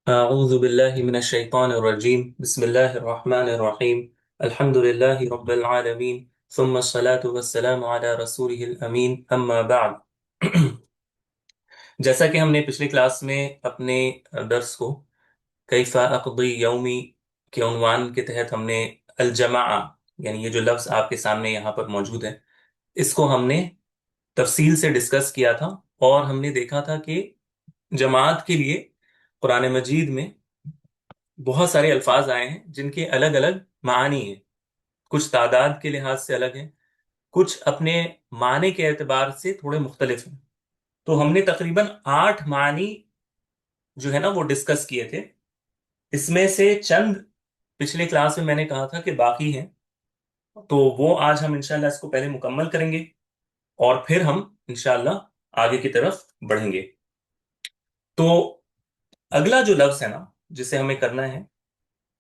أعوذ بالله من الشيطان الرجيم بسم الله الرحمن الرحيم الحمد لله رب العالمين ثم الصلاة والسلام على رسوله الأمين أما بعد جیسا کہ ہم نے پچھلی کلاس میں اپنے درس کو کیف اقضی یومی کے عنوان کے تحت ہم نے الجماع، یعنی یہ جو لفظ آپ کے سامنے یہاں پر موجود ہے، اس کو ہم نے تفصیل سے ڈسکس کیا تھا، اور ہم نے دیکھا تھا کہ جماعت کے لیے قرآن مجید میں بہت سارے الفاظ آئے ہیں جن کے الگ الگ معانی ہیں، کچھ تعداد کے لحاظ سے الگ ہیں، کچھ اپنے معنی کے اعتبار سے تھوڑے مختلف ہیں۔ تو ہم نے تقریباً 8 معنی جو ہے نا وہ ڈسکس کیے تھے، اس میں سے چند پچھلے کلاس میں نے کہا تھا کہ باقی ہیں، تو وہ آج ہم انشاءاللہ اس کو پہلے مکمل کریں گے اور پھر ہم انشاءاللہ آگے کی طرف بڑھیں گے۔ تو اگلا جو لفظ ہے نا جسے ہمیں کرنا ہے،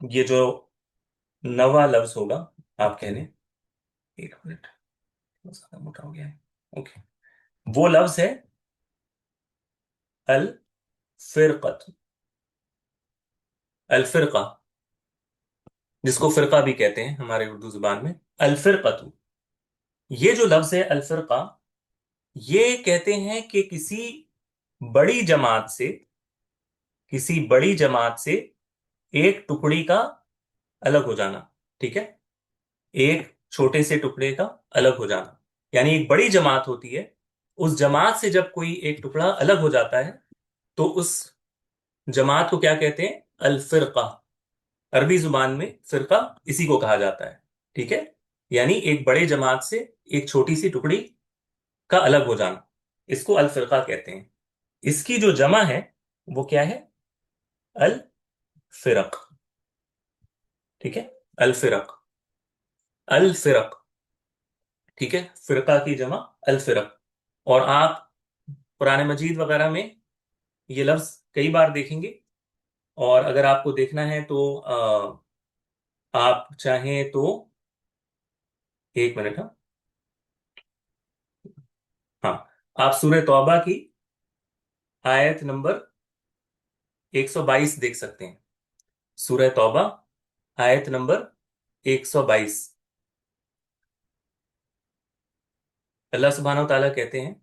یہ جو نواں لفظ ہوگا، آپ کہہ لیں، ایک منٹ، زیادہ موٹا ہو گیا ہے، اوکے، وہ لفظ ہے الفرقت، الفرقہ، جس کو فرقہ بھی کہتے ہیں ہمارے اردو زبان میں، الفرقت۔ یہ جو لفظ ہے الفرقہ، یہ کہتے ہیں کہ بڑی جماعت سے کسی بڑی جماعت سے ایک ٹکڑی کا الگ ہو جانا، ٹھیک ہے، ایک چھوٹے سے ٹکڑے کا الگ ہو جانا، یعنی ایک بڑی جماعت ہوتی ہے، اس جماعت سے جب کوئی ایک ٹکڑا الگ ہو جاتا ہے تو اس جماعت کو کیا کہتے ہیں؟ الفرقہ۔ عربی زبان میں فرقہ اسی کو کہا جاتا ہے، ٹھیک ہے، یعنی ایک بڑے جماعت سے ایک چھوٹی سی ٹکڑی کا الگ ہو جانا، اس کو الفرقہ کہتے ہیں۔ اس کی جو جمع ہے وہ کیا ہے؟ الفرق، ٹھیک ہے، الفرق، الفرق، ٹھیک ہے، فرقہ کی جمع الفرق۔ اور آپ قرآن مجید وغیرہ میں یہ لفظ کئی بار دیکھیں گے، اور اگر آپ کو دیکھنا ہے تو آپ چاہیں تو ایک منٹ، ہاں ہاں، آپ سورہ توبہ کی آیت نمبر 122 دیکھ سکتے ہیں، سورہ توبہ آیت نمبر 122۔ اللہ سبحانہ و تعالیٰ کہتے ہیں،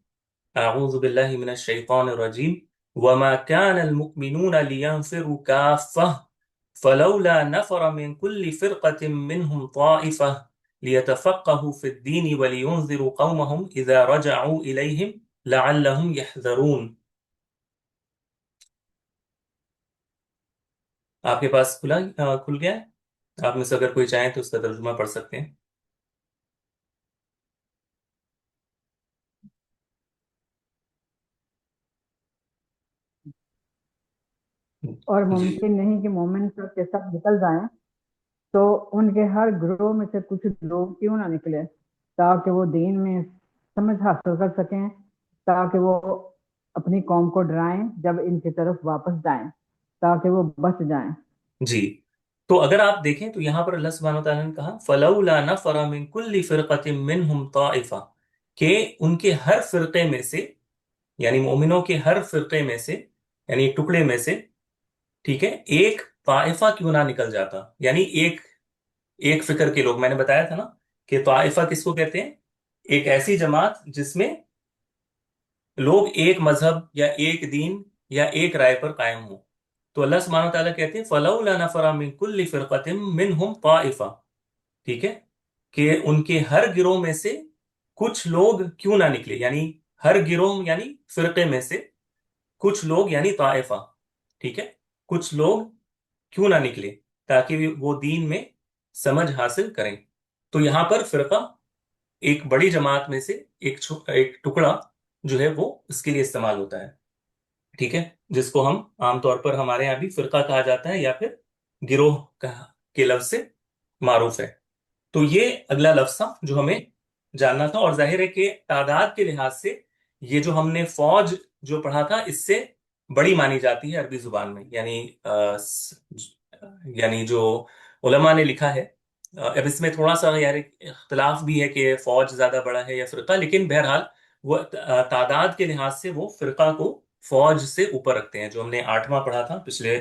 اعوذ باللہ من الشیطان الرجیم، وما كان المؤمنون لينفروا كافة فلولا نفر من كل فرقة منهم طائفة ليتفقهوا في الدين ولينذروا قومهم إذا رجعوا إليهم لعلهم يحذرون۔ آپ کے پاس کھل گیا ہے؟ آپ میں سے اگر کوئی چاہیں تو اس کا ترجمہ پڑھ سکتے ہیں۔ اور جی ممکن نہیں کہ مومن سب کے سب نکل جائیں، تو ان کے ہر گروہ میں سے کچھ لوگ کیوں نہ نکلے تاکہ وہ دین میں سمجھ حاصل کر سکیں، تاکہ وہ اپنی قوم کو ڈرائیں جب ان کی طرف واپس جائیں، تاکہ وہ بچ جائیں۔ جی، تو اگر آپ دیکھیں تو یہاں پر اللہ سبحانہ وتعالیٰ نے کہا فَلَوْلَا نَفَرَ مِن كُلِّ فِرْقَةٍ مِّنْهُمْ طَائِفَةٌ، کہ ان کے ہر فرقے میں سے، یعنی مومنوں کے ہر فرقے میں سے، یعنی ایک ٹکڑے میں سے، ٹھیک ہے، ایک طائفہ کیوں نہ نکل جاتا، یعنی ایک ایک فکر کے لوگ، میں نے بتایا تھا نا کہ طائفہ کس کو کہتے ہیں؟ ایک ایسی جماعت جس میں لوگ ایک مذہب یا ایک دین یا ایک رائے پر قائم ہوں۔ تو اللہ سبحانہ وتعالیٰ کہتے ہیں فَلَوْلَا نَفَرَ مِن كُلِّ فِرْقَةٍ مِّنْهُمْ طَائِفَةٌ، ٹھیک ہے، کہ ان کے ہر گروہ میں سے کچھ لوگ کیوں نہ نکلے، یعنی ہر گروہ یعنی فرقے میں سے کچھ لوگ، یعنی طائفہ، ٹھیک ہے، کچھ لوگ کیوں نہ نکلے تاکہ وہ دین میں سمجھ حاصل کریں۔ تو یہاں پر فرقہ ایک بڑی جماعت میں سے ایک ٹکڑا جو ہے وہ اس کے لیے استعمال ہوتا ہے، ٹھیک ہے، جس کو ہم عام طور پر ہمارے یہاں بھی فرقہ کہا جاتا ہے یا پھر گروہ کے لفظ سے معروف ہے۔ تو یہ اگلا لفظ تھا جو ہمیں جاننا تھا، اور ظاہر ہے کہ تعداد کے لحاظ سے یہ جو ہم نے فوج جو پڑھا تھا اس سے بڑی مانی جاتی ہے عربی زبان میں، یعنی جو علماء نے لکھا ہے، اب اس میں تھوڑا سا یار اختلاف بھی ہے کہ فوج زیادہ بڑا ہے یا فرقہ، لیکن بہرحال وہ تعداد کے لحاظ سے وہ فرقہ کو فوج سے اوپر رکھتے ہیں، جو ہم نے 8واں پڑھا تھا پچھلے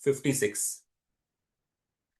56।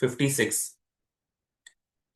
56।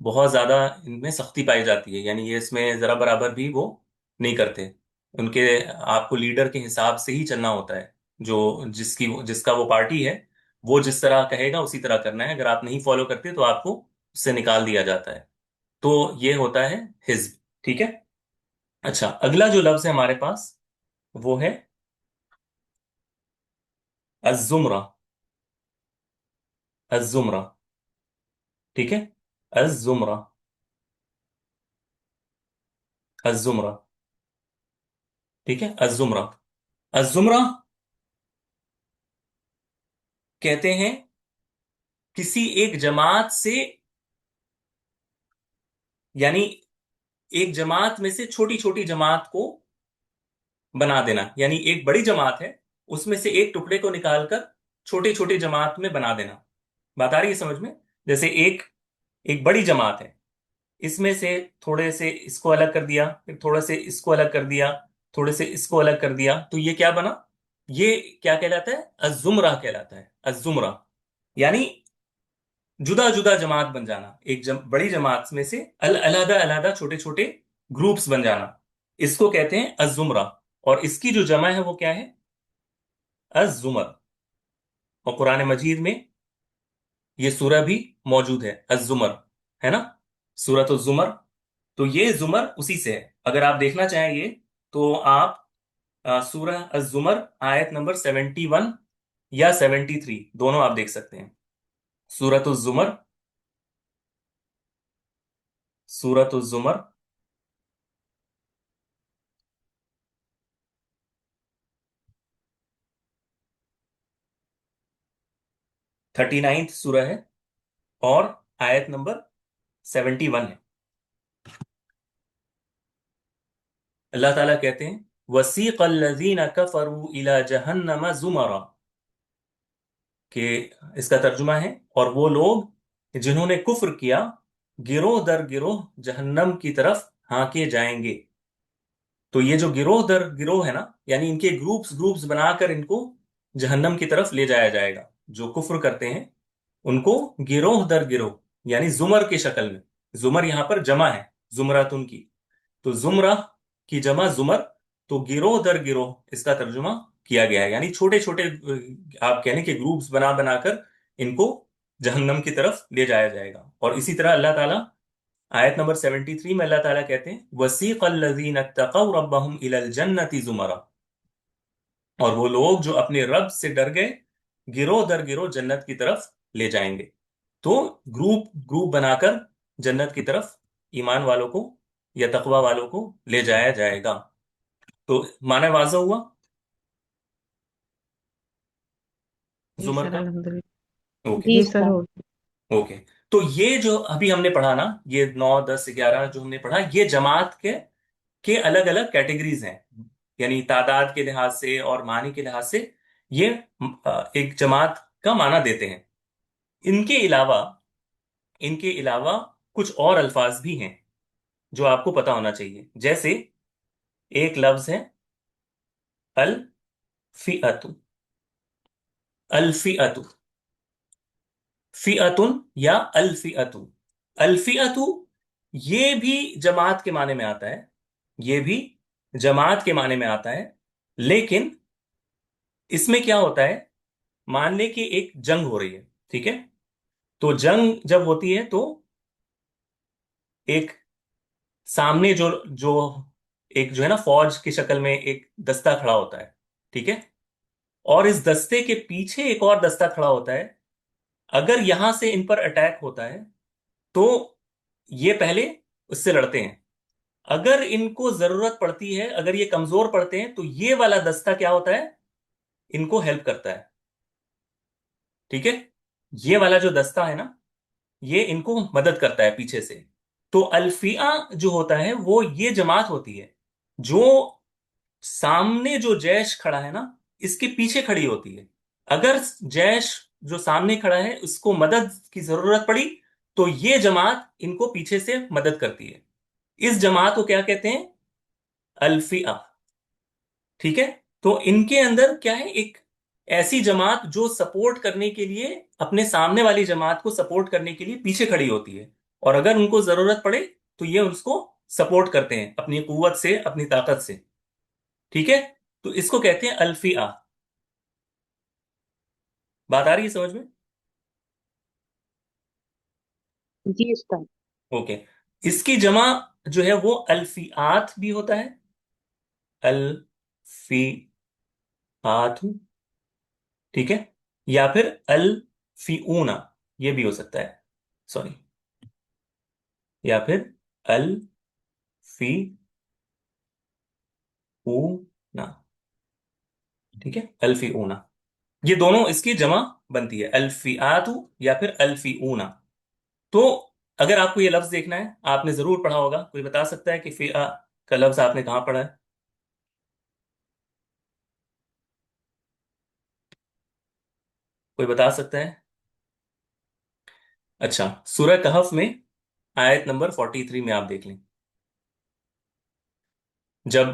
بہت زیادہ ان میں سختی پائی جاتی ہے، یعنی یہ اس میں ذرا برابر بھی وہ نہیں کرتے ان کے، آپ کو لیڈر کے حساب سے ہی چلنا ہوتا ہے، جو جس کا وہ پارٹی ہے وہ جس طرح کہے گا اسی طرح کرنا ہے، اگر آپ نہیں فالو کرتے تو آپ کو اس سے نکال دیا جاتا ہے۔ تو یہ ہوتا ہے حزب، ٹھیک ہے۔ اچھا، اگلا جو لفظ ہے ہمارے پاس وہ ہے الزمرہ، الزمرہ، ٹھیک ہے، الزمرہ، الزمرہ، ٹھیک ہے، الزمرہ، الزمرہ کہتے ہیں کسی ایک جماعت سے، یعنی ایک جماعت میں سے چھوٹی چھوٹی جماعت کو بنا دینا، یعنی ایک بڑی جماعت ہے اس میں سے ایک ٹکڑے کو نکال کر چھوٹی چھوٹی جماعت میں بنا دینا۔ بات آ رہی ہے سمجھ میں؟ جیسے ایک ایک بڑی جماعت ہے، اس میں سے تھوڑے سے اس کو الگ کر دیا، پھر تھوڑے سے اس کو الگ کر دیا، تھوڑے سے اس کو الگ کر دیا، تو یہ کیا بنا؟ یہ کیا کہلاتا ہے؟ الزمرہ کہلاتا ہے، الزمرہ، یعنی جدا جدا جماعت بن جانا، ایک بڑی جماعت میں سے علیحدہ علیحدہ چھوٹے چھوٹے گروپس بن جانا، اس کو کہتے ہیں الزمرہ، اور اس کی جو جمع ہے وہ کیا ہے؟ الزمر، اور قرآن مجید میں یہ سورہ بھی موجود ہے، الزمر، ہے نا، سورۃ الزمر۔ تو یہ زمر اسی سے ہے، اگر آپ دیکھنا چاہیں یہ تو آپ سورہ الزمر آیت نمبر 71 یا 73 دونوں آپ دیکھ سکتے ہیں، سورۃ الزمر، سورۃ الزمر 39 سورہ ہے، اور آیت نمبر 71 ہے۔ اللہ تعالیٰ کہتے ہیں وَسِيقَ الَّذِينَ كَفَرُوا إِلَى جَهَنَّمَ زُمَرًا، کہ اس کا ترجمہ ہے اور وہ لوگ جنہوں نے کفر کیا گروہ در گروہ جہنم کی طرف ہانکے جائیں گے۔ تو یہ جو گروہ در گروہ ہے نا، یعنی ان کے گروپس گروپس بنا کر ان کو جہنم کی طرف لے جایا جائے گا، جو کفر کرتے ہیں ان کو گروہ در گروہ، یعنی زمر کی شکل میں، زمر یہاں پر جمع ہے زمراتن کی، تو زمرہ کی جمع زمر، تو گروہ در گروہ اس کا ترجمہ کیا گیا ہے، یعنی چھوٹے چھوٹے آپ کہنے کہ گروپس بنا بنا کر ان کو جہنم کی طرف لے جایا جائے گا۔ اور اسی طرح اللہ تعالیٰ آیت نمبر 73 میں اللہ تعالیٰ کہتے ہیں وَسِيقَ الَّذِينَ اتَّقَوْا رَبَّهُمْ إِلَى الْجَنَّةِ زُمَرًا، اور وہ لوگ جو اپنے رب سے ڈر گئے گروہ در گروہ جنت کی طرف لے جائیں گے۔ تو گروپ گروپ بنا کر جنت کی طرف ایمان والوں کو یا تقوی والوں کو لے جایا جائے گا۔ تو معنی واضح ہوا جی زمر سر کا؟ الحمدللہ، اوکے، جی سر ہو اوکے۔ تو یہ جو ابھی ہم نے پڑھا نا، یہ 9 10 11 جو ہم نے پڑھا، یہ جماعت کے الگ الگ کیٹیگریز ہیں، یعنی تعداد کے لحاظ سے اور معنی کے لحاظ سے یہ ایک جماعت کا معنی دیتے ہیں۔ ان کے علاوہ ان کے علاوہ کچھ اور الفاظ بھی ہیں جو آپ کو پتا ہونا چاہیے، جیسے ایک لفظ ہے الفئۃ، الفئۃ، فئۃ یا الفئۃ، الفئۃ یہ بھی جماعت کے معنی میں آتا ہے، یہ بھی جماعت کے معنی میں آتا ہے، لیکن اس میں کیا ہوتا ہے، مان لے کہ ایک جنگ ہو رہی ہے، ٹھیک ہے، تو جنگ جب ہوتی ہے تو ایک سامنے جو ایک جو ہے نا فوج کی شکل میں ایک دستہ کھڑا ہوتا ہے، ٹھیک ہے، اور اس دستے کے پیچھے ایک اور دستہ کھڑا ہوتا ہے، اگر یہاں سے ان پر اٹیک ہوتا ہے تو یہ پہلے اس سے لڑتے ہیں، اگر ان کو ضرورت پڑتی ہے، اگر یہ کمزور پڑتے ہیں تو یہ والا دستہ کیا ہوتا ہے، ان کو ہیلپ کرتا ہے، ٹھیک ہے، یہ والا جو دستہ ہے نا یہ ان کو مدد کرتا ہے پیچھے سے۔ تو الفیہ جو ہوتا ہے وہ یہ جماعت ہوتی ہے جو سامنے جو جیش کھڑا ہے نا اس کے پیچھے کھڑی ہوتی ہے، اگر جیش جو سامنے کھڑا ہے اس کو مدد کی ضرورت پڑی تو یہ جماعت ان کو پیچھے سے مدد کرتی ہے، اس جماعت کو کیا کہتے ہیں؟ الفیہ، ٹھیک ہے۔ تو ان کے اندر کیا ہے، ایک ایسی جماعت جو سپورٹ کرنے کے لیے اپنے سامنے والی جماعت کو سپورٹ کرنے کے لیے پیچھے کھڑی ہوتی ہے، اور اگر ان کو ضرورت پڑے تو یہ اس کو سپورٹ کرتے ہیں اپنی قوت سے، اپنی طاقت سے. ٹھیک ہے، تو اس کو کہتے ہیں الفیہ. بات آ رہی ہے سمجھ میں؟ جی استاد. اوکے. اس کی جمع جو ہے وہ الفیات بھی ہوتا ہے. الفیات. ٹھیک ہے، یا پھر الفیونا یہ بھی ہو سکتا ہے. سوری، یا پھر الفیونا. ٹھیک ہے، الفیونا. یہ دونوں اس کی جمع بنتی ہے، الفیات یا پھر الفیونا. تو اگر آپ کو یہ لفظ دیکھنا ہے، آپ نے ضرور پڑھا ہوگا. کوئی بتا سکتا ہے کہ فیہ کا لفظ آپ نے کہاں پڑھا ہے؟ کوئی بتا سکتا ہے؟ اچھا، سورہ کہف میں آیت نمبر 43 میں آپ دیکھ لیں. جب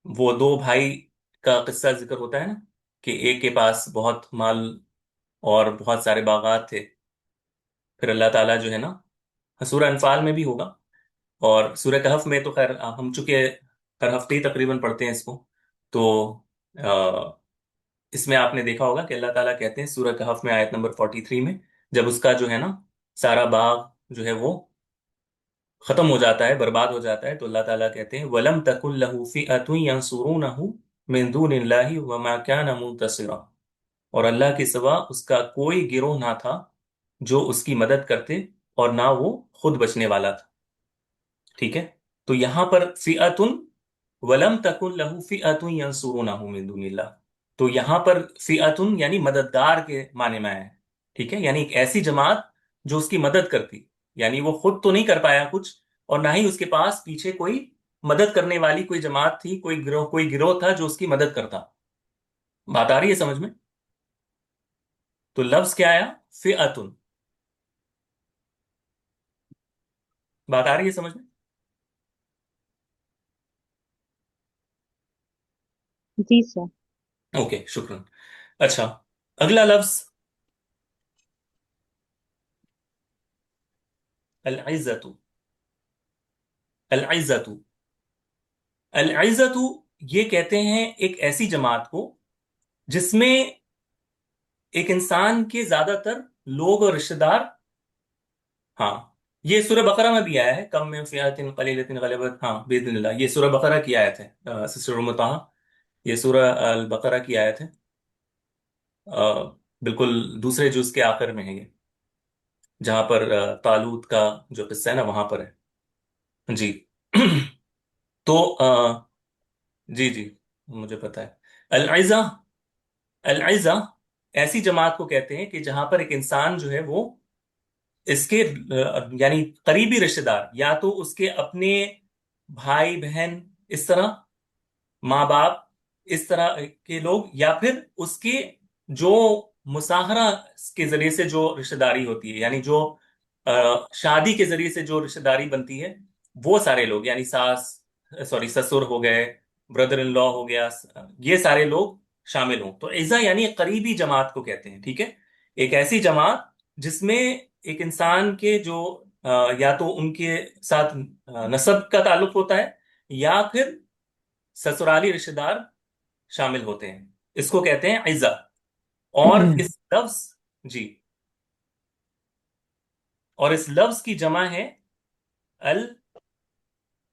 وہ دو بھائی کا قصہ ذکر ہوتا ہے نا، کہ ایک کے پاس بہت مال اور بہت سارے باغات تھے. پھر اللہ تعالیٰ جو ہے نا، سورہ انفال میں بھی ہوگا اور سورہ کہف میں تو خیر ہم چکے ہر ہفتے ہی تقریباً پڑھتے ہیں اس کو. تو آ، اس میں آپ نے دیکھا ہوگا کہ اللہ تعالیٰ کہتے ہیں سورہ کہف میں آیت نمبر 43 میں، جب اس کا جو ہے نا سارا باغ جو ہے وہ ختم ہو جاتا ہے، برباد ہو جاتا ہے، تو اللہ تعالیٰ کہتے ہیں وَلَمْ تَكُنْ لَهُ فِئَةٌ يَنْصُرُونَهُ مِن دُونِ اللَّهِ وَمَا كَانَ مُنتَصِرًا. اور اللہ کے سوا اس کا کوئی گروہ نہ تھا جو اس کی مدد کرتے، اور نہ وہ خود بچنے والا تھا. ٹھیک ہے، تو یہاں پر فِئَةٌ وَلَمْ تَكُنْ لَهُ فِئَةٌ يَنْصُرُونَهُ مِن دُونِ اللَّهِ. تو یہاں پر فِئَةٌ یعنی مددگار کے معنی میں ہے. ٹھیک ہے، یعنی ایک ایسی جماعت جو اس کی مدد کرتی. یعنی وہ خود تو نہیں کر پایا کچھ، اور نہ ہی اس کے پاس پیچھے کوئی مدد کرنے والی کوئی جماعت تھی، کوئی گروہ تھا جو اس کی مدد کرتا. بات آ رہی ہے سمجھ میں؟ تو لفظ کیا آیا؟ فِئَةٌ. بات آ رہی ہے سمجھ میں؟ جی سر. اوکے، شکرا. اچھا، اگلا لفظ العزت. العزت. العزت یہ کہتے ہیں ایک ایسی جماعت کو جس میں ایک انسان کے زیادہ تر لوگ اور رشتہ دار. ہاں، یہ سورہ بقرہ میں بھی آیا ہے، کم من فئات قلیلۃ غلبت، ہاں باذن اللہ. یہ سورہ بقرہ کی آیت ہے سسٹر متاحہ، یہ سورہ البقرہ کی آیت ہے. بالکل دوسرے جز کے آخر میں ہے یہ، جہاں پر طالوت کا جو قصہ ہے نا وہاں پر ہے. جی. تو جی جی، مجھے پتا ہے. العزہ. العزہ ایسی جماعت کو کہتے ہیں کہ جہاں پر ایک انسان جو ہے وہ اس کے یعنی قریبی رشتہ دار، یا تو اس کے اپنے بھائی بہن اس طرح، ماں باپ اس طرح کے لوگ، یا پھر اس کے جو مصاہرہ کے ذریعے سے جو رشتہ داری ہوتی ہے، یعنی جو شادی کے ذریعے سے جو رشتہ داری بنتی ہے، وہ سارے لوگ، یعنی ساس، سوری سسر ہو گئے، بردر ان لا ہو گیا، یہ سارے لوگ شامل ہوں. تو عزا یعنی قریبی جماعت کو کہتے ہیں. ٹھیک ہے، ایک ایسی جماعت جس میں ایک انسان کے جو یا تو ان کے ساتھ نسب کا تعلق ہوتا ہے، یا پھر سسرالی رشتہ دار شامل ہوتے ہیں، اس کو کہتے ہیں عزا. اور اس لفظ، جی، اور اس لفظ کی جمع ہے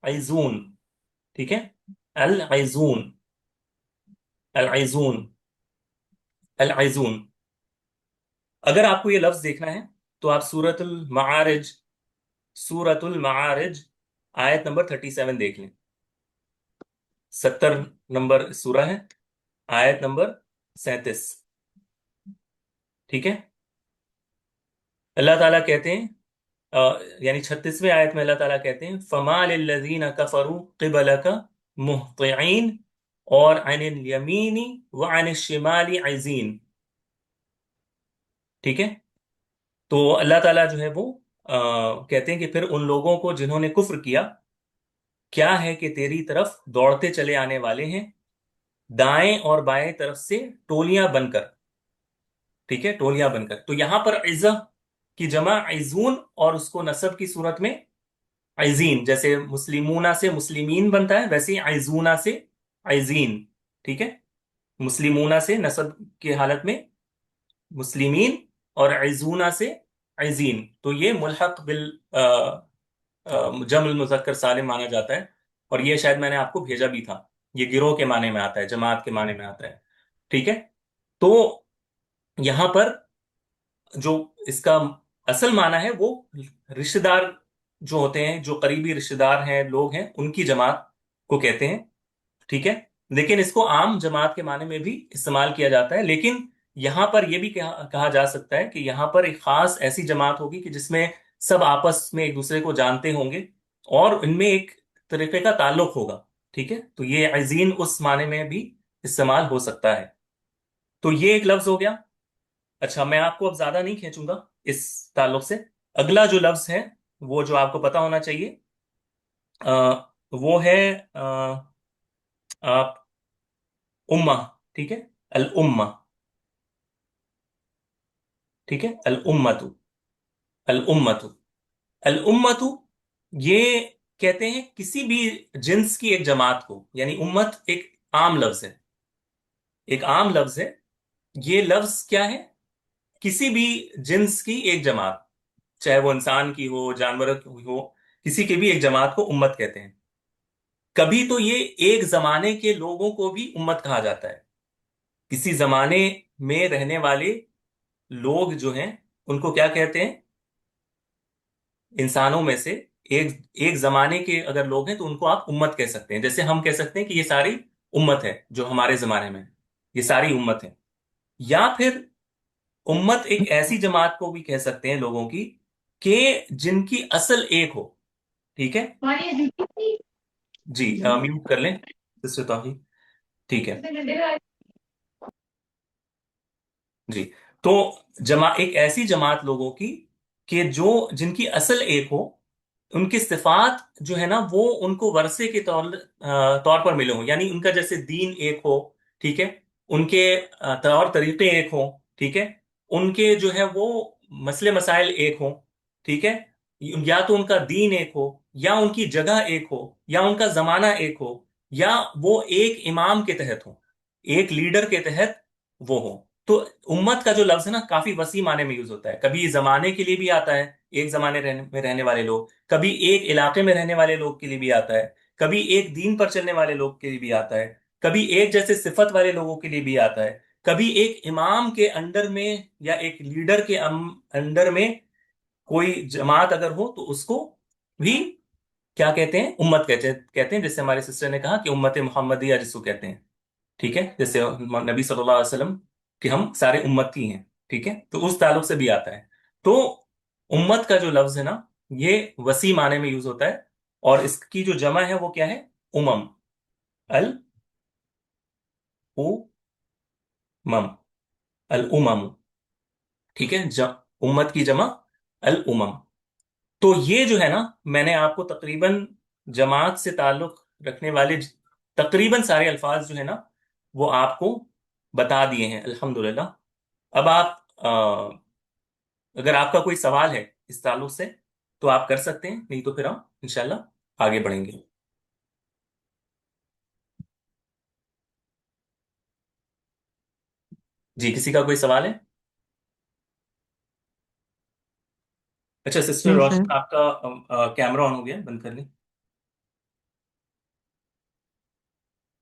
العزون. ٹھیک ہے، العزون. العزون. العزون. اگر آپ کو یہ لفظ دیکھنا ہے تو آپ سورت المعارج، سورت المعارج آیت نمبر 37 دیکھ لیں. 70 نمبر سورہ ہے، آیت نمبر 37. ٹھیک ہے، اللہ تعالیٰ کہتے ہیں یعنی 36ویں آیت میں اللہ تعالیٰ کہتے ہیں فَمَا لِلَّذِينَ كَفَرُوا قِبَلَكَ مُهْطِعِينَ، اور عن الیمین وعن الشمال عزین. ٹھیک ہے، تو اللہ تعالیٰ جو ہے وہ کہتے ہیں کہ پھر ان لوگوں کو جنہوں نے کفر کیا، کیا ہے کہ تیری طرف دوڑتے چلے آنے والے ہیں، دائیں اور بائیں طرف سے ٹولیاں بن کر. ٹھیک ہے، ٹولیاں بن کر. تو یہاں پر عزہ کی جمع عیزون، اور اس کو نسب کی صورت میں عیزین، جیسے مسلمونہ سے مسلمین بنتا ہے ویسے ہی عیزونہ سے عیزین، ٹھیک ہے؟ مسلمونہ سے نسب کی حالت میں مسلمین، اور عیزونہ سے عیزین، تو یہ ملحق بال جمع المذکر سالم مانا جاتا ہے، اور یہ شاید میں نے آپ کو بھیجا بھی تھا، یہ گروہ کے معنی میں آتا ہے، جماعت کے معنی میں آتا ہے، ٹھیک ہے؟ تو یہاں پر جو اس کا اصل معنی ہے وہ رشتہ دار جو ہوتے ہیں، جو قریبی رشتہ دار ہیں، لوگ ہیں، ان کی جماعت کو کہتے ہیں، ٹھیک ہے؟ لیکن اس کو عام جماعت کے معنی میں بھی استعمال کیا جاتا ہے، لیکن یہاں پر یہ بھی کہا جا سکتا ہے کہ یہاں پر ایک خاص ایسی جماعت ہوگی کہ جس میں سب آپس میں ایک دوسرے کو جانتے ہوں گے، اور ان میں ایک طریقے کا تعلق ہوگا، ٹھیک ہے؟ تو یہ عزین اس معنی میں بھی استعمال ہو سکتا ہے۔ تو یہ ایک لفظ ہو گیا۔ اچھا، میں آپ کو اب زیادہ نہیں کھینچوں گا اس تعلق سے۔ اگلا جو لفظ ہے وہ جو آپ کو پتا ہونا چاہیے، وہ ہے آپ امہ، ٹھیک ہے؟ الامہ، ٹھیک ہے؟ الامت، الامت، الامت، یہ کہتے ہیں کسی بھی جنس کی ایک جماعت کو، یعنی امت ایک عام لفظ ہے، ایک عام لفظ ہے۔ یہ لفظ کیا ہے؟ کسی بھی جنس کی ایک جماعت، چاہے وہ انسان کی ہو، جانور کی ہو، کسی کی بھی ایک جماعت کو امت کہتے ہیں۔ کبھی تو یہ ایک زمانے کے لوگوں کو بھی امت کہا جاتا ہے، کسی زمانے میں رہنے والے لوگ جو ہیں ان کو کیا کہتے ہیں؟ انسانوں میں سے ایک ایک زمانے کے اگر لوگ ہیں تو ان کو آپ امت کہہ سکتے ہیں، جیسے ہم کہہ سکتے ہیں کہ یہ ساری امت ہے جو ہمارے زمانے میں ہے، یہ ساری امت ہے۔ یا پھر امت ایک ایسی جماعت کو بھی کہہ سکتے ہیں لوگوں کی کہ جن کی اصل ایک ہو، ٹھیک ہے؟ جی میوٹ کر لیں سسٹر توحید، ٹھیک ہے جی۔ تو ایک ایسی جماعت لوگوں کی کہ جن کی اصل ایک ہو، ان کی صفات جو ہے نا وہ ان کو ورثے کے طور پر ملے ہوں، یعنی ان کا جیسے دین ایک ہو، ٹھیک ہے؟ ان کے طور طریقے ایک ہوں، ٹھیک ہے؟ ان کے جو ہے وہ مسئلے مسائل ایک ہوں، ٹھیک ہے؟ یا تو ان کا دین ایک ہو، یا ان کی جگہ ایک ہو، یا ان کا زمانہ ایک ہو، یا وہ ایک امام کے تحت ہو، ایک لیڈر کے تحت وہ ہو۔ تو امت کا جو لفظ ہے نا کافی وسیع معنی میں یوز ہوتا ہے، کبھی زمانے کے لیے بھی آتا ہے، ایک زمانے میں رہنے والے لوگ، کبھی ایک علاقے میں رہنے والے لوگ کے لیے بھی آتا ہے، کبھی ایک دین پر چلنے والے لوگ کے لیے بھی آتا ہے، کبھی ایک جیسے صفت والے لوگوں کے لیے بھی آتا ہے، کبھی ایک امام کے انڈر میں یا ایک لیڈر کے انڈر میں کوئی جماعت اگر ہو تو اس کو بھی کیا کہتے ہیں؟ امت کہتے ہیں، جیسے ہمارے سسٹر نے کہا کہ امت محمدیہ جس کو کہتے ہیں، ٹھیک ہے؟ جیسے نبی صلی اللہ علیہ وسلم کہ ہم سارے امتی ہیں، ٹھیک ہے؟ تو اس تعلق سے بھی آتا ہے۔ تو امت کا جو لفظ ہے نا یہ وسیع معنی میں یوز ہوتا ہے، اور اس کی جو جمع ہے وہ کیا ہے؟ امم، الامم، الامم، ٹھیک ہے؟ امت کی جمع الامم۔ تو یہ جو ہے نا میں نے آپ کو تقریباً جماعت سے تعلق رکھنے والے تقریباً سارے الفاظ جو ہے نا وہ آپ کو بتا دیے ہیں الحمدللہ۔ اب آپ اگر آپ کا کوئی سوال ہے اس تعلق سے تو آپ کر سکتے ہیں، نہیں تو پھر ہم انشاءاللہ آگے بڑھیں گے۔ جی، کسی کا کوئی سوال ہے؟ اچھا سسٹر نہیں سر۔ روشن، آپ کا کیمرہ آن ہو گیا، بند کر لیں۔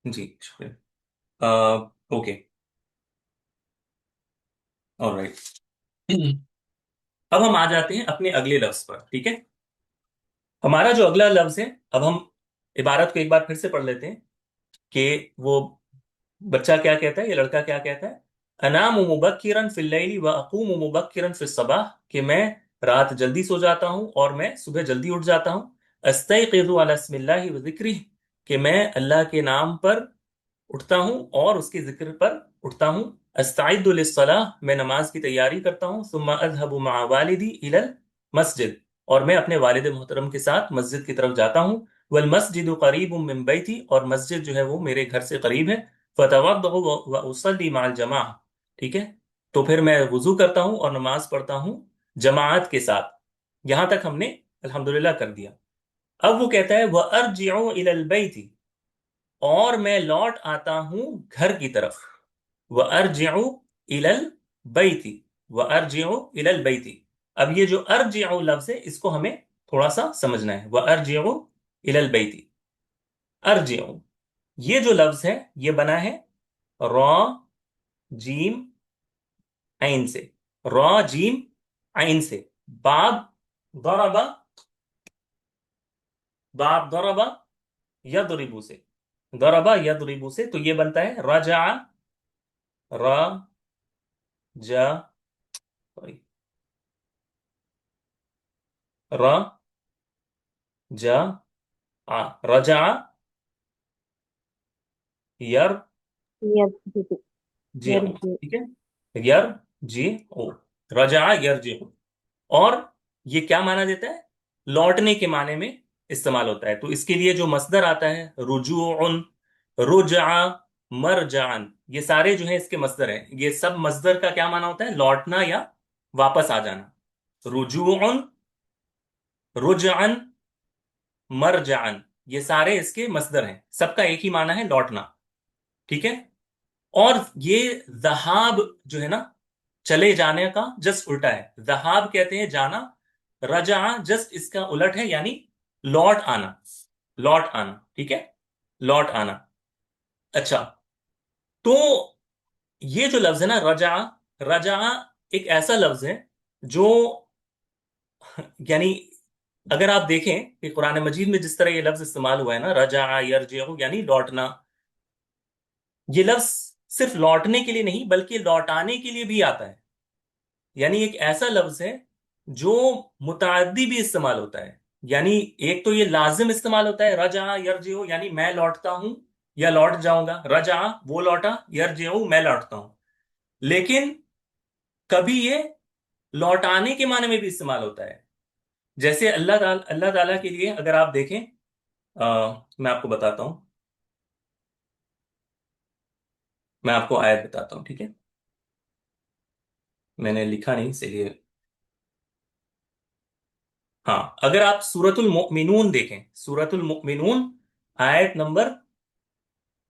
جی شکریہ۔ Okay, all right. اب ہم آ جاتے ہیں اپنے اگلے لفظ پر، ٹھیک ہے؟ ہمارا جو اگلا لفظ ہے، اب ہم عبارت کو ایک بار پھر سے پڑھ لیتے ہیں کہ وہ بچہ کیا کہتا ہے، یہ لڑکا کیا کہتا ہے؟ انام مبکرا فی اللیل واقوم مبکرا فی الصباح، کہ میں رات جلدی سو جاتا ہوں اور میں صبح جلدی اٹھ جاتا ہوں۔ استيقظ علی اسم اللہ وذکرہ، کہ میں اللہ کے نام پر اٹھتا ہوں اور اس کے ذکر پر اٹھتا ہوں۔ استعد للصلاة، میں نماز کی تیاری کرتا ہوں۔ ثم اذهب مع والدی الى المسجد، اور میں اپنے والد محترم کے ساتھ مسجد کی طرف جاتا ہوں۔ والمسجد قریب من بیتی، اور مسجد جو ہے وہ میرے گھر سے قریب ہے۔ فتوضأ واصلی مع الجماعة، ٹھیک ہے؟ تو پھر میں وضو کرتا ہوں اور نماز پڑھتا ہوں جماعت کے ساتھ. یہاں تک ہم نے الحمدللہ کر دیا. اب وہ کہتا ہے وَأَرْجِعُ إِلَى الْبَيْتِ، اور میں لوٹ آتا ہوں گھر کی طرف. وَأَرْجِعُ إِلَى الْبَيْتِ، وَأَرْجِعُ إِلَى الْبَيْتِ. اب یہ جو ارجعو لفظ ہے اس کو ہمیں تھوڑا سا سمجھنا ہے. وَأَرْجِعُ إِلَى الْبَيْتِ، ارجعو یہ جو لفظ ہے یہ بنا ہے را جیم عین سے. را جیم عین سے. باب ضربا، باب ضربا یضربو سے. ضربا یضربو سے تو یہ بنتا ہے رجع را جا سوری را جا رجع یر يرجع جی. يرجع ٹھیک ہے، یر جی او، رجع یرجع. اور یہ کیا معنی دیتا ہے؟ لوٹنے کے معنی میں استعمال ہوتا ہے. تو اس کے لیے جو مصدر آتا ہے رجوع، رجع، مرجعن، یہ سارے جو ہیں اس کے مصدر ہیں. یہ سب مصدر کا کیا معنی ہوتا ہے؟ لوٹنا یا واپس آ جانا. رجوع، رجعن، مرجعن، یہ سارے اس کے مصدر ہیں. سب کا ایک ہی معنی ہے لوٹنا. ٹھیک ہے. اور یہ ذہاب جو ہے نا، چلے جانے کا جسٹ الٹا ہے. ذہاب کہتے ہیں جانا، رجع جسٹ اس کا الٹ ہے، یعنی لوٹ آنا. لوٹ آنا. ٹھیک ہے، لوٹ آنا. اچھا، تو یہ جو لفظ ہے نا رجع، رجع ایک ایسا لفظ ہے جو یعنی اگر آپ دیکھیں کہ قرآن مجید میں جس طرح یہ لفظ استعمال ہوا ہے نا، رجع یرجع، یعنی لوٹنا، یہ لفظ صرف لوٹنے کے لیے نہیں بلکہ لوٹانے کے لیے بھی آتا ہے. یعنی ایک ایسا لفظ ہے جو متعدی بھی استعمال ہوتا ہے. یعنی ایک تو یہ لازم استعمال ہوتا ہے رجع یرجع، یعنی میں لوٹتا ہوں یا لوٹ جاؤں گا. رجع وہ لوٹا، یرجع میں لوٹتا ہوں. لیکن کبھی یہ لوٹانے کے معنی میں بھی استعمال ہوتا ہے. جیسے اللہ تعالیٰ کے لیے اگر آپ دیکھیں، میں آپ کو بتاتا ہوں، میں آپ کو آیت بتاتا ہوں. ٹھیک ہے، میں نے لکھا نہیں اسی لیے. ہاں، اگر آپ سورت المؤمنون دیکھیں، سورت المؤمنون آیت نمبر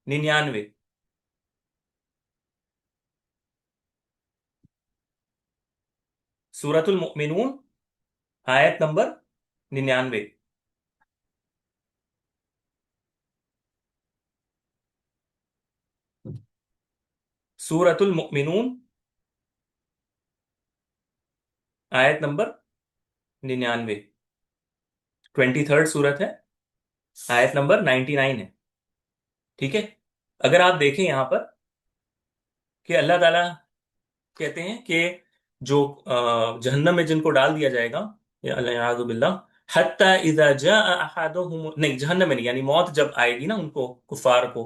99، سورت المؤمنون آیت نمبر 99. سورت المؤمنون آیت نمبر 99، 23rd سورت ہے، آیت نمبر 99 ہے. ٹھیک ہے. اگر آپ دیکھیں یہاں پر کہ اللہ تعالیٰ کہتے ہیں کہ جو جہنم میں جن کو ڈال دیا جائے گا، یا الیاذ باللہ، حتی اذا جاء احدهم، نہیں جہنم میں نہیں، یعنی موت جب آئے گی نا ان کو، کفار کو،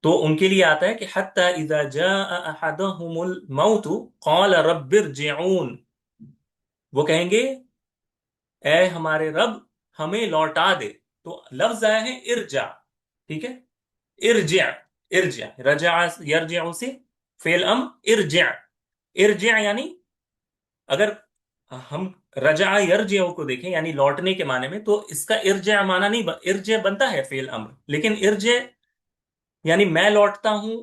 تو ان کے لیے آتا ہے کہ حتی اذا جاء احدهم الموت قال رب ارجعون، وہ کہیں گے اے ہمارے رب ہمیں لوٹا دے. تو لفظ آیا ہے ارجع. ٹھیک ہے، ارجع، ارجع، رجع یرجع سے فعل ارجع. ارجع یعنی اگر ہم رجع یرجع کو دیکھیں یعنی لوٹنے کے معنی میں، تو اس کا ارجع معنی نہیں ارجع بنتا ہے فعل امر، لیکن ارجع یعنی میں لوٹتا ہوں،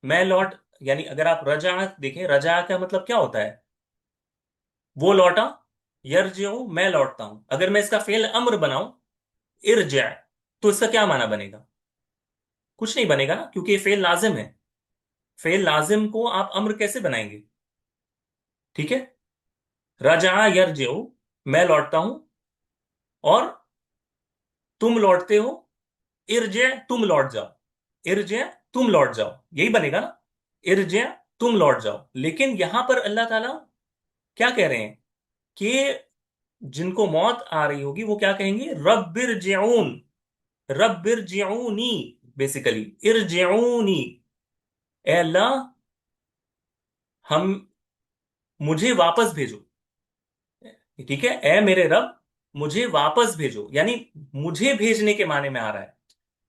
میں لوٹ، یعنی اگر آپ رجع دیکھیں، رجع کا مطلب کیا ہوتا ہے؟ وہ لوٹا، یرجع میں لوٹتا ہوں. اگر میں اس کا فعل امر بناؤں ارجع، تو اس کا کیا معنی بنے گا؟ کچھ نہیں بنے گا نا، کیونکہ یہ فعل لازم ہے. فعل لازم کو آپ امر کیسے بنائیں گے؟ ٹھیک ہے، رجع یرجع میں لوٹتا ہوں، اور تم لوٹتے ہو، ارجع تم لوٹ جاؤ، ارجع تم لوٹ جاؤ، یہی بنے گا نا، ارجع تم لوٹ جاؤ. لیکن یہاں پر اللہ تعالیٰ کیا کہہ رہے ہیں کہ جن کو موت آ رہی ہوگی وہ کیا کہیں گے؟ رب ارجعون، رب ارجعونی، بیسیکلی ارجعونی، اے اللہ ہم مجھے واپس بھیجو. ٹھیک ہے، اے میرے رب مجھے واپس بھیجو، یعنی مجھے بھیجنے کے معنی میں آ رہا ہے.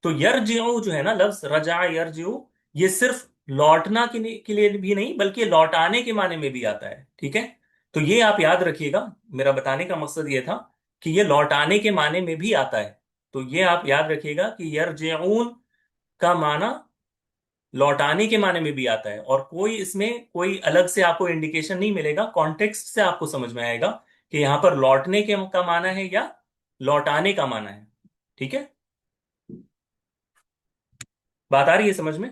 تو یرجعو جو ہے نا لفظ رجع یرجعو، یہ صرف لوٹنا کے لیے بھی نہیں بلکہ لوٹانے کے معنی میں بھی آتا ہے. ٹھیک ہے، تو یہ آپ یاد رکھیے گا، میرا بتانے کا مقصد یہ تھا کہ یہ لوٹانے کے معنی میں بھی آتا ہے. تو یہ آپ یاد رکھیے گا کہ یرجعون کا معنی لوٹانے کے معنی میں بھی آتا ہے، اور کوئی اس میں کوئی الگ سے آپ کو انڈیکیشن نہیں ملے گا، کانٹیکسٹ سے آپ کو سمجھ میں آئے گا کہ یہاں پر لوٹنے کے کا معنی ہے یا لوٹانے کا معنی ہے. ٹھیک ہے، بات آ رہی ہے سمجھ میں؟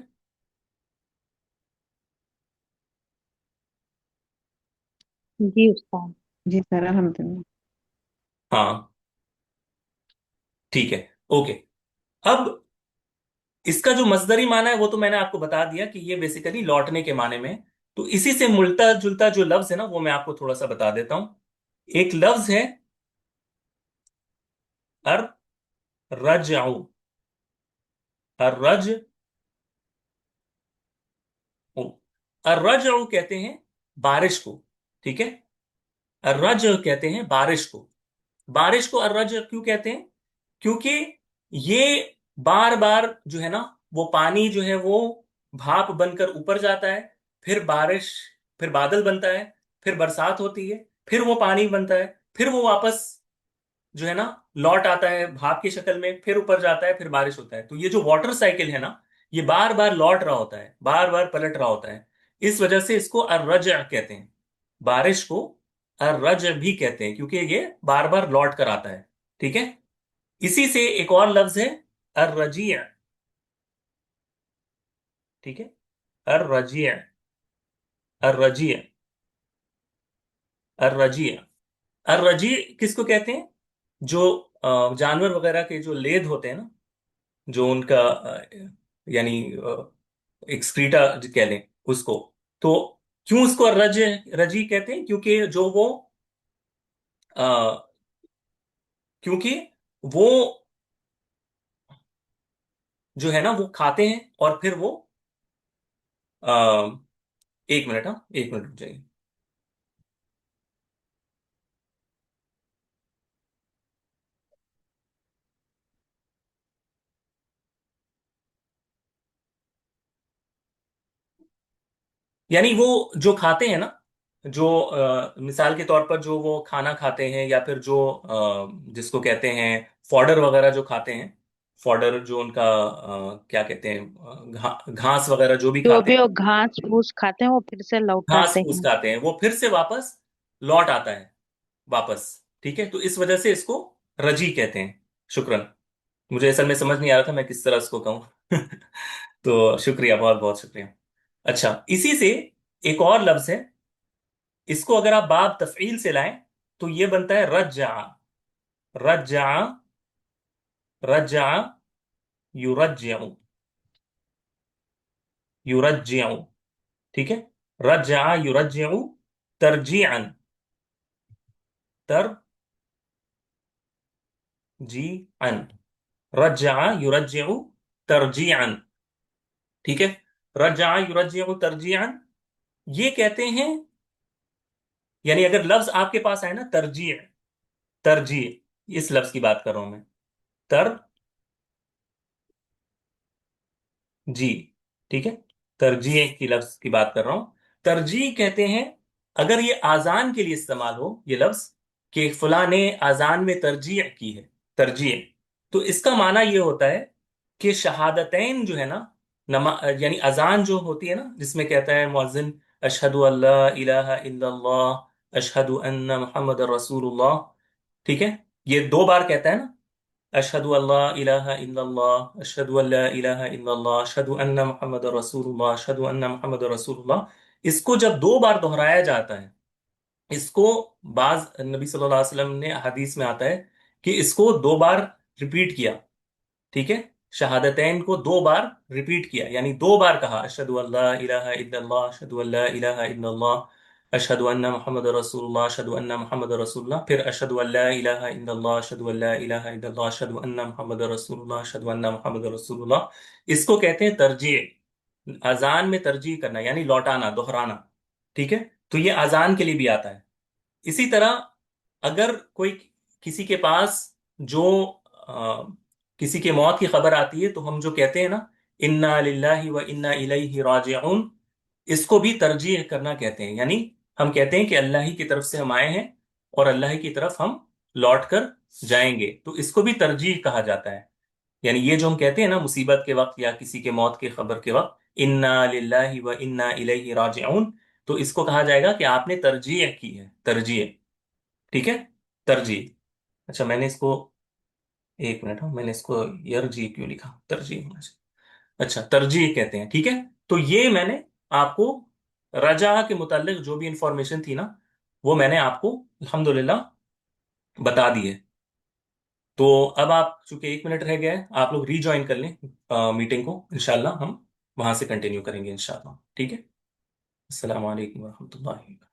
جی استاد. جی سر الحمد للہ. ہاں ٹھیک ہے، اوکے. اب اس کا جو مصدری معنی ہے وہ تو میں نے آپ کو بتا دیا کہ یہ بیسیکلی لوٹنے کے معنی میں ہے. تو اسی سے ملتا جلتا جو لفظ ہے نا وہ میں آپ کو تھوڑا سا بتا دیتا ہوں. ایک لفظ ہے الرجع. الرجع، الرجع کہتے ہیں بارش کو. ٹھیک ہے، الرجع کہتے ہیں بارش کو. بارش کو الرجع کیوں کہتے ہیں؟ کیونکہ یہ بار بار جو ہے نا وہ پانی جو ہے وہ بھاپ بن کر اوپر جاتا ہے، پھر بارش، پھر بادل بنتا ہے، پھر برسات ہوتی ہے، پھر وہ پانی بنتا ہے، پھر وہ واپس جو ہے نا لوٹ آتا ہے بھاپ کی شکل میں، پھر اوپر جاتا ہے، پھر بارش ہوتا ہے. تو یہ جو واٹر سائیکل ہے نا یہ بار بار لوٹ رہا ہوتا ہے، بار بار پلٹ رہا ہوتا ہے. اس وجہ سے اس کو الرجع کہتے ہیں. بارش کو الرجع بھی کہتے ہیں کیونکہ یہ بار بار لوٹ کر آتا ہے. ٹھیک ہے، اسی سے ایک اور لفظ ہے الرجیع. ٹھیک ہے، الرجیع. الرجیع. الرجیع. الرجیع کس کو کہتے ہیں؟ جو جانور وغیرہ کے جو لید ہوتے ہیں نا، جو ان کا یعنی ایکسکریٹا کہہ لیں اس کو. تو کیوں اس کو رجی کہتے ہیں؟ کیونکہ جو وہ کیونکہ وہ جو ہے نا وہ کھاتے ہیں اور پھر وہ آ، ایک منٹ، ہاں ایک منٹ رک جائیے. یعنی وہ جو کھاتے ہیں نا، جو مثال کے طور پر جو وہ کھانا کھاتے ہیں یا پھر جو جس کو کہتے ہیں فوڈر وغیرہ جو کھاتے ہیں، فوڈر جو ان کا کیا کہتے ہیں، گھاس وغیرہ جو بھی جو کھاتے بھی ہیں، وہ گھاس پھوس کھاتے ہیں وہ پھر سے گھاس لوٹاتے پھوس ہیں. کھاتے ہیں، وہ پھر سے واپس لوٹ آتا ہے واپس. ٹھیک ہے، تو اس وجہ سے اس کو رجی کہتے ہیں. شکراً. مجھے اصل میں سمجھ نہیں آ رہا تھا میں کس طرح اس کو کہوں. تو شکریہ، بہت بہت شکریہ. اچھا، اسی سے ایک اور لفظ ہے، اس کو اگر آپ باب تفعیل سے لائیں تو یہ بنتا ہے رجع. رجع. رجع یرجع. یرجع. ٹھیک ہے، رجع یرجع ترجیعا. ترجیعا. رجع یرجع ترجیعا. ٹھیک ہے، رجع یرجع ترجیعا. یہ کہتے ہیں، یعنی اگر لفظ آپ کے پاس آئے نا ترجیع، ترجیع، اس لفظ کی بات کر رہا ہوں میں، جی. ٹھیک ہے، ترجیح کی لفظ کی بات کر رہا ہوں. ترجیح کہتے ہیں اگر یہ آزان کے لیے استعمال ہو یہ لفظ کہ فلاں نے آزان میں ترجیح کی ہے، ترجیح، تو اس کا معنی یہ ہوتا ہے کہ شہادتین جو ہے نا، یعنی اذان جو ہوتی ہے نا جس میں کہتا ہے مؤذن اشہد اللہ الہ الا اللہ اشہد ان محمد رسول اللہ. ٹھیک ہے، یہ دو بار کہتا ہے نا، اشہد اللہ الہ الا اللہ اشہد اللہ الہ الا اللہ اشہد ان محمد رسول اللہ اشہد ان محمد رسول اللہ. اس کو جب دو بار دہرایا جاتا ہے، اس کو بعض نبی صلی اللہ علیہ وسلم نے حدیث میں آتا ہے کہ اس کو دو بار ریپیٹ کیا. ٹھیک ہے، شہادتین کو دو بار ریپیٹ کیا، یعنی دو بار کہا اشہد اللہ الہ الا اللہ اشہد اللہ الہ الا اللہ اشہد ان محمد رسول اللہ اشہد ان محمد رسول اللہ، پھر اشہد اللہ الہ الا اللہ اشہد اللہ الہ الا اللہ اشہد ان محمد رسول اللہ اشہد ان محمد رسول اللہ. اس کو کہتے ہیں ترجیع. اذان میں ترجیح کرنا یعنی لوٹانا، دہرانا. ٹھیک ہے، تو یہ اذان کے لیے بھی آتا ہے. اسی طرح اگر کوئی کسی کے پاس جو آ، کسی کے موت کی خبر آتی ہے تو ہم جو کہتے ہیں نا انا للہ و انا الیہ راجعون، اس کو بھی ترجیح کرنا کہتے ہیں. یعنی ہم کہتے ہیں کہ اللہ ہی کی طرف سے ہم آئے ہیں اور اللہ ہی کی طرف ہم لوٹ کر جائیں گے، تو اس کو بھی ترجیح کہا جاتا ہے۔ یعنی یہ جو ہم کہتے ہیں نا مصیبت کے وقت یا کسی کے موت کی خبر کے وقت، انا للہ و انا الیہ راجعون، تو اس کو کہا جائے گا کہ آپ نے ترجیح کی ہے، ترجیح، ٹھیک ہے، ترجیح۔ اچھا میں نے اس کو، ایک منٹ، میں نے اس کو یرجی کیوں لکھا، ترجیح ہونا چاہیے۔ اچھا ترجیح کہتے ہیں، ٹھیک ہے۔ تو یہ میں نے آپ کو رجا کے متعلق جو بھی انفارمیشن تھی نا، وہ میں نے آپ کو الحمدللہ بتا دی ہے۔ تو اب آپ چونکہ 1 منٹ رہ گیا ہے، آپ لوگ ری جوائن کر لیں میٹنگ کو، انشاءاللہ ہم وہاں سے کنٹینیو کریں گے انشاءاللہ، ٹھیک ہے۔ السلام علیکم ورحمۃ اللہ۔